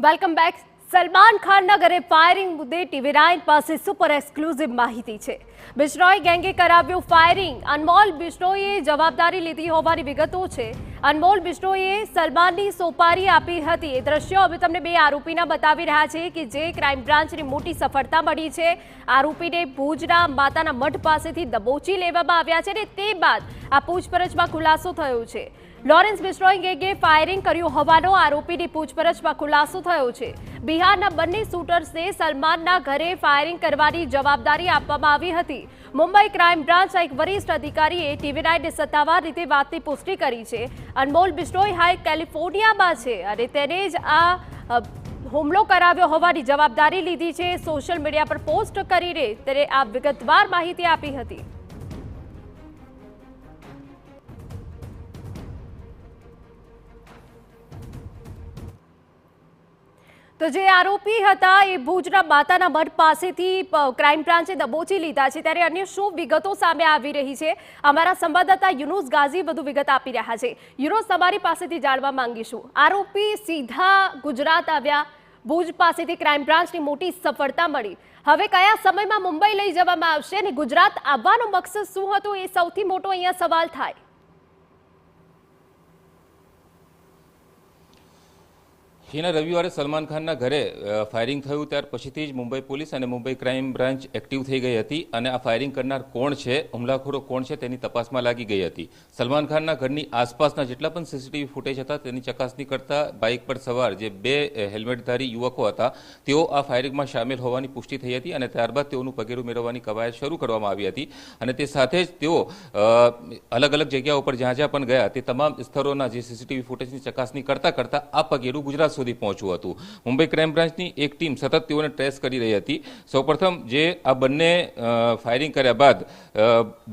Welcome back. Salman ખાનના ઘરે firing મુદ્દે TV9 પાસે સુપર એક્સક્લુઝિવ માહિતી છે। બિશ્નોઈ ગેંગે કરાવ્યું ફાયરિંગ। અનમોલ બિશ્નોઈએ જવાબદારી લીધી હોવાની વિગતો છે। અનમોલ બિશ્નોઈએ સલમાનની સોપારી આપી હતી। એ દ્રશ્યો હવે તમને બે આરોપીના બતાવી રહ્યા છે કે જે ક્રાઇમ બ્રાન્ચની મોટી સફળતા મળી છે। આરોપીને ભુજના માતાના મઠ પાસેથી દબોચી લેવામાં આવ્યા છે અને તે બાદ આ પૂછપરછમાં ખુલાસો થયો છે। લોરેન્સ બિશ્નોઈ ગેંગે ફાયરિંગ કર્યું હોવાનો આરોપીની પૂછપરછમાં ખુલાસો થયો છે। બિહારના બંને શૂટર્સને સલમાનના ઘરે ફાયરિંગ કરવાની જવાબદારી આપવામાં આવી હતી। મુંબઈ ક્રાઇમ બ્રાન્ચના એક વરિષ્ઠ અધિકારીએ TV9ને સત્તાવાર રીતે વાતની પુષ્ટિ કરી છે। અનમોલ બિશ્નોઈ હાઈ કેલિફોર્નિયામાં છે અને તેને જ આ હુમલો કરાવ્યો હોવાની જવાબદારી લીધી છે। સોશિયલ મીડિયા પર પોસ્ટ કરીને તેને આ વિગતવાર માહિતી આપી હતી। તો જે આરોપી હતા એ ભુજના માતાના મઠ પાસેથી ક્રાઇમ બ્રાન્ચે દબોચી લીધા છે। ત્યારે અન્ય શું વિગતો સામે આવી રહી છે અમારા સંવાદદાતા યુનુસ ગાઝી વધુ વિગત આપી રહ્યા છે। યુનુસ, તમારી પાસેથી જાણવા માંગીશું, આરોપી સીધા ગુજરાત આવ્યા, ભુજ પાસેથી ક્રાઇમ બ્રાન્ચની મોટી સફળતા મળી, હવે કયા સમયમાં મુંબઈ લઈ જવામાં આવશે અને ગુજરાત આવવાનો મકસદ શું હતો એ સૌથી મોટો અહીંયા સવાલ થાય। હિના, રવિવારે સલમાન ખાનના ઘરે ફાયરિંગ થયું ત્યાર પછીથી જ મુંબઈ પોલીસ અને મુંબઈ ક્રાઇમ બ્રાન્ચ એક્ટિવ થઈ ગઈ હતી અને આ ફાયરિંગ કરનાર કોણ છે, હુમલાખોરો કોણ છે તેની તપાસમાં લાગી ગઈ હતી। સલમાન ખાનના ઘરની આસપાસના જેટલા પણ CCTV ફૂટેજ હતા તેની ચકાસણી કરતા બાઇક પર સવાર જે બે હેલ્મેટધારી યુવકો હતા તેઓ આ ફાયરિંગમાં સામેલ હોવાની પુષ્ટિ થઈ હતી અને ત્યારબાદ તેઓનું પગેરું મેળવવાની કવાયત શરૂ કરવામાં આવી હતી અને તે સાથે જ તેઓ અલગ અલગ જગ્યાઓ પર જ્યાં જ્યાં પણ ગયા તે તમામ સ્થળોના જે CCTV ફૂટેજની ચકાસણી કરતા કરતા આ પગેરું ગુજરાત સુધી પહોંચ્યું હતું। મુંબઈ ક્રાઇમ બ્રાન્ચની એક ટીમ સતત તેઓને ટ્રેસ કરી રહી હતી। સૌપ્રથમ જે આ બંને ફાયરિંગ કર્યા બાદ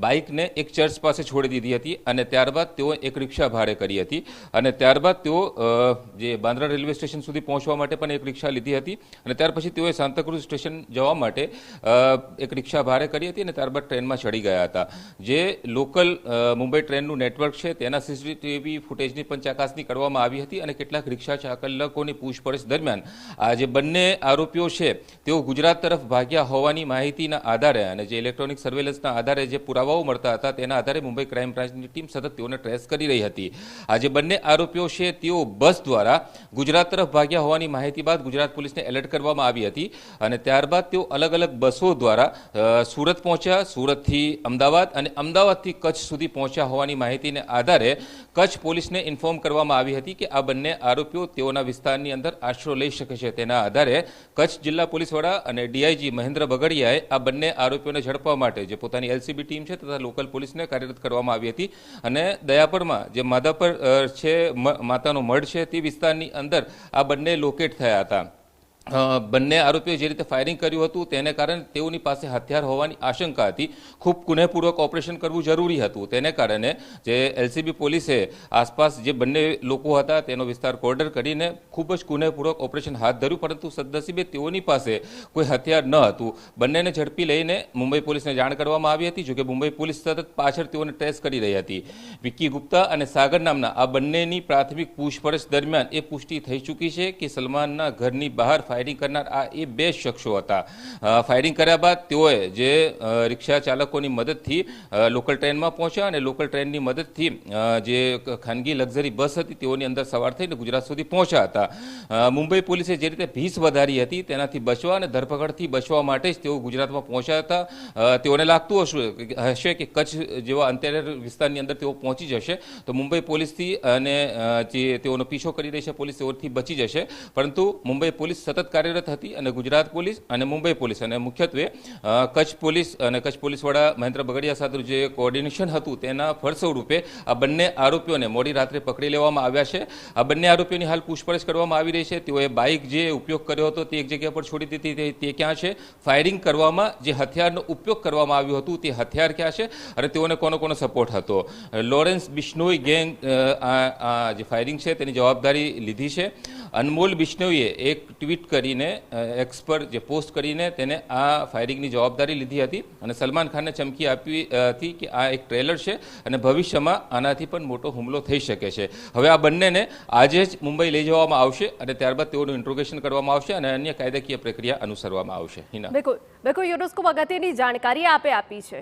બાઇકને એક ચર્ચ પાસે છોડી દીધી હતી અને ત્યારબાદ તેઓ એક રિક્ષા ભાડે કરી હતી અને ત્યારબાદ તેઓ જે બાંદ્રા રેલવે સ્ટેશન સુધી પહોંચવા માટે પણ એક રિક્ષા લીધી હતી અને ત્યાર પછી તેઓએ સાંતાક્રુઝ સ્ટેશન જવા માટે એક રિક્ષા ભાડે કરી હતી અને ત્યારબાદ ટ્રેનમાં ચડી ગયા હતા। જે લોકલ મુંબઈ ટ્રેનનું નેટવર્ક છે તેના CCTV ફૂટેજની પણ ચકાસણી કરવામાં આવી હતી અને કેટલાક રિક્ષા ચાલકોની પૂછપરછ દરમિયાન આ જે બંને આરોપીઓ છે તેઓ ગુજરાત તરફ ભાગ્યા હોવાની માહિતીના આધારે અને જે ઇલેક્ટ્રોનિક સર્વેલન્સના આધારે જે પુરાવાઓ મળતા હતા તેના આધારે મુંબઈ ક્રાઇમ બ્રાન્ચની ટીમ સતત તેઓને ટ્રેસ કરી રહી હતી। આ જે બંને આરોપીઓ છે તેઓ બસ દ્વારા ગુજરાત તરફ ભાગ્યા હોવાની માહિતી બાદ ગુજરાત પોલીસને એલર્ટ કરવામાં આવી હતી અને ત્યારબાદ તેઓ અલગ અલગ બસો દ્વારા સુરત પહોંચ્યા, સુરતથી અમદાવાદ અને અમદાવાદથી કચ્છ સુધી પહોંચ્યા હોવાની માહિતીને આધારે કચ્છ પોલીસને ઇન્ફોર્મ કરવામાં આવી હતી કે આ બંને આરોપીઓ તેઓના વિસ્તારની અંદર આશરો લઈ શકે છે। તેના આધારે કચ્છ જિલ્લા પોલીસ વડા અને DIG મહેન્દ્ર બગડિયાએ આ બંને આરોપીઓને ઝડપવા માટે જે પોતાની LCB ટીમ છે તથા લોકલ પોલીસને કાર્યરત કરવામાં આવી હતી અને દયાપરમાં જે માધાપર છે માતાનો મઢ છે તે વિસ્તારની અંદર આ બંને લોકેટ થયા હતા। બંને આરોપીઓ જે રીતે ફાયરિંગ કર્યું હતું તેને કારણે તેઓની પાસે હથિયાર હોવાની આશંકા હતી। ખૂબ કુનેહપૂર્વક ઓપરેશન કરવું જરૂરી હતું, તેને કારણે જે LCB પોલીસે આસપાસ જે બંને લોકો હતા તેનો વિસ્તાર કોર્ડર કરીને ખૂબ જ કુનેહપૂર્વક ઓપરેશન હાથ ધર્યું, પરંતુ સદનસીબે તેઓની પાસે કોઈ હથિયાર ન હતું। બંનેને ઝડપી લઈને મુંબઈ પોલીસને જાણ કરવામાં આવી હતી, જોકે મુંબઈ પોલીસ સતત પાછળ તેઓને ટ્રેસ કરી રહી હતી। વિક્કી ગુપ્તા અને સાગર નામના આ બંનેની પ્રાથમિક પૂછપરછ દરમિયાન એ પુષ્ટિ થઈ ચૂકી છે કે સલમાનના ઘરની બહાર ફાયરિંગ કરનાર આ એ બે શખ્સો હતા। ફાયરિંગ કર્યા બાદ તેઓએ જે રિક્ષા ચાલકોની મદદથી લોકલ ટ્રેનમાં પહોંચ્યા અને લોકલ ટ્રેનની મદદથી જે ખાનગી લક્ઝરી બસ હતી તેઓની અંદર સવાર થઈને ગુજરાત સુધી પહોંચ્યા હતા। મુંબઈ પોલીસે જે રીતે ભીસ વધારી હતી તેનાથી બચવા અને ધરપકડથી બચવા માટે જ તેઓ ગુજરાતમાં પહોંચ્યા હતા। તેઓને લાગતું હશે કે કચ્છ જેવા અંતરિયાળ વિસ્તારની અંદર તેઓ પહોંચી જશે તો મુંબઈ પોલીસથી અને જે તેઓનો પીછો કરી રહી છે પોલીસ તેઓથી બચી જશે, પરંતુ મુંબઈ પોલીસ સતત કાર્યરત હતી અને ગુજરાત પોલીસ અને મુંબઈ પોલીસ અને મુખ્યત્વે કચ્છ પોલીસ અને કચ્છ પોલીસ વડા મહેન્દ્ર બગડિયા સાથે જે કોઓર્ડિનેશન હતું તેના ફળ સ્વરૂપે આ બંને આરોપીઓને મોડી રાત્રે પકડી લેવામાં આવ્યા છે। આ બંને આરોપીઓની હાલ પૂછપરછ કરવામાં આવી રહી છે। તેઓએ બાઇક જે ઉપયોગ કર્યો હતો તે એક જગ્યા પર છોડી દીધી, તે ક્યાં છે, ફાયરિંગ કરવામાં જે હથિયારનો ઉપયોગ કરવામાં આવ્યો હતો તે હથિયાર ક્યાં છે અને તેઓને કોનો કોનો સપોર્ટ હતો। લોરેન્સ બિશ્નોઈ ગેંગ જે ફાયરિંગ છે તેની જવાબદારી લીધી છે અનમોલ બિશ્નોઈએ એક ટ્વીટ કરીને એક્સ પર જે પોસ્ટ કરીને તેને આ ફાયરિંગની જવાબદારી લીધી હતી અને સલમાન ખાનને ચમકી આપી હતી કે આ એક ટ્રેલર છે અને ભવિષ્યમાં આનાથી પણ મોટો હુમલો થઈ શકે છે. હવે આ બંનેને આજે જ મુંબઈ લઈ જવામાં આવશે અને ત્યારબાદ તેઓનું ઇન્ટ્રોગેશન કરવામાં આવશે અને અન્ય કાયદાકીય પ્રક્રિયા અનુસરવામાં આવશે. હિના, બિલકુલ યુનુસ, ખૂબ અગત્યની જાણકારી આપે આપી છે.